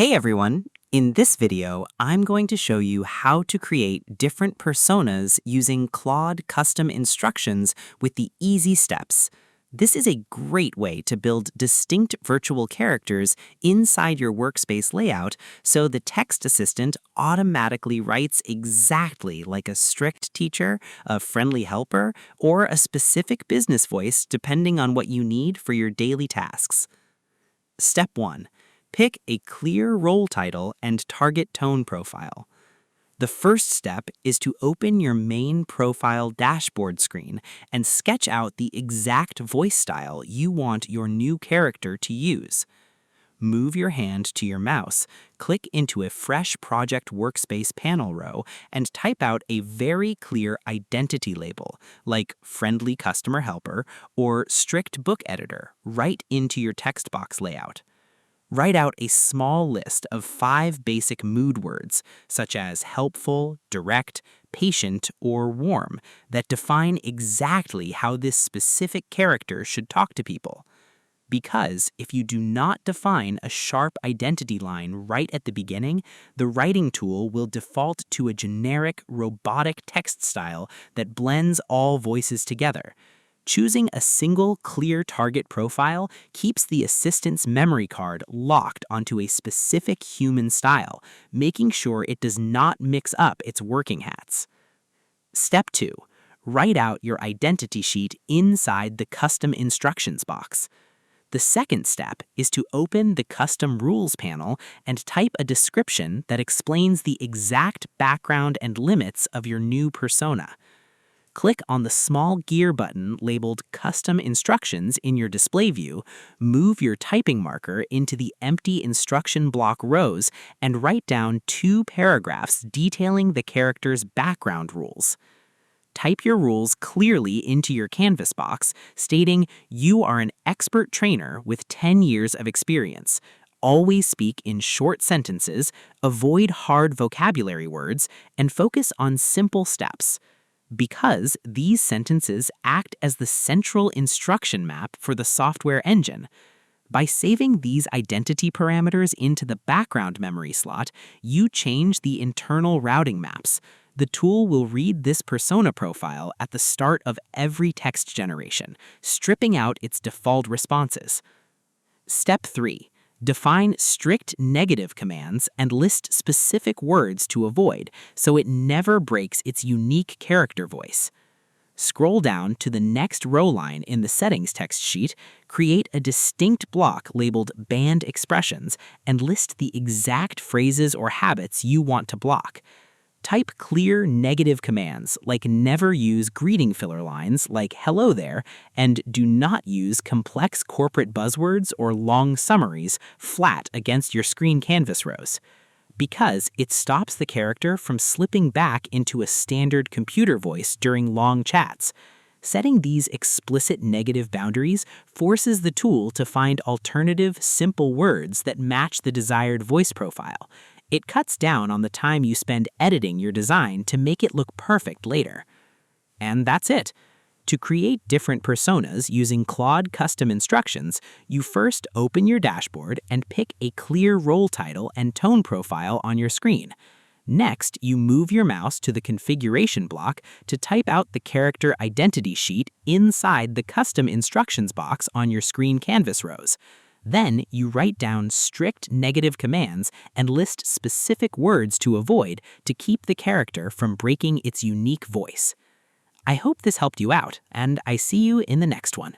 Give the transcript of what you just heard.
Hey everyone! In this video, I'm going to show you how to create different personas using Claude custom instructions with the easy steps. This is a great way to build distinct virtual characters inside your workspace layout so the text assistant automatically writes exactly like a strict teacher, a friendly helper, or a specific business voice depending on what you need for your daily tasks. Step 1. Pick a clear role title and target tone profile. The first step is to open your main profile dashboard screen and sketch out the exact voice style you want your new character to use. Move your hand to your mouse, click into a fresh project workspace panel row, and type out a very clear identity label, like Friendly Customer Helper or Strict Book Editor, right into your text box layout. Write out a small list of 5 basic mood words, such as helpful, direct, patient, or warm, that define exactly how this specific character should talk to people. Because if you do not define a sharp identity line right at the beginning, the writing tool will default to a generic, robotic text style that blends all voices together. Choosing a single, clear target profile keeps the assistant's memory card locked onto a specific human style, making sure it does not mix up its working hats. Step 2. Write out your identity sheet inside the custom instructions box. The second step is to open the Custom Rules panel and type a description that explains the exact background and limits of your new persona. Click on the small gear button labeled Custom Instructions in your display view, move your typing marker into the empty instruction block rows, and write down 2 paragraphs detailing the character's background rules. Type your rules clearly into your canvas box, stating you are an expert trainer with 10 years of experience. Always speak in short sentences, avoid hard vocabulary words, and focus on simple steps. Because these sentences act as the central instruction map for the software engine. By saving these identity parameters into the background memory slot, you change the internal routing maps. The tool will read this persona profile at the start of every text generation, stripping out its default responses. Step 3. Define strict negative commands and list specific words to avoid so it never breaks its unique character voice. Scroll down to the next row line in the settings text sheet, create a distinct block labeled Banned Expressions, and list the exact phrases or habits you want to block. Type clear negative commands like never use greeting filler lines like hello there, and do not use complex corporate buzzwords or long summaries flat against your screen canvas rows. Because it stops the character from slipping back into a standard computer voice during long chats. Setting these explicit negative boundaries forces the tool to find alternative, simple words that match the desired voice profile. It cuts down on the time you spend editing your design to make it look perfect later. And that's it. To create different personas using Claude custom instructions, you first open your dashboard and pick a clear role title and tone profile on your screen. Next, you move your mouse to the configuration block to type out the character identity sheet inside the custom instructions box on your screen canvas rows. Then you write down strict negative commands and list specific words to avoid to keep the character from breaking its unique voice. I hope this helped you out, and I see you in the next one.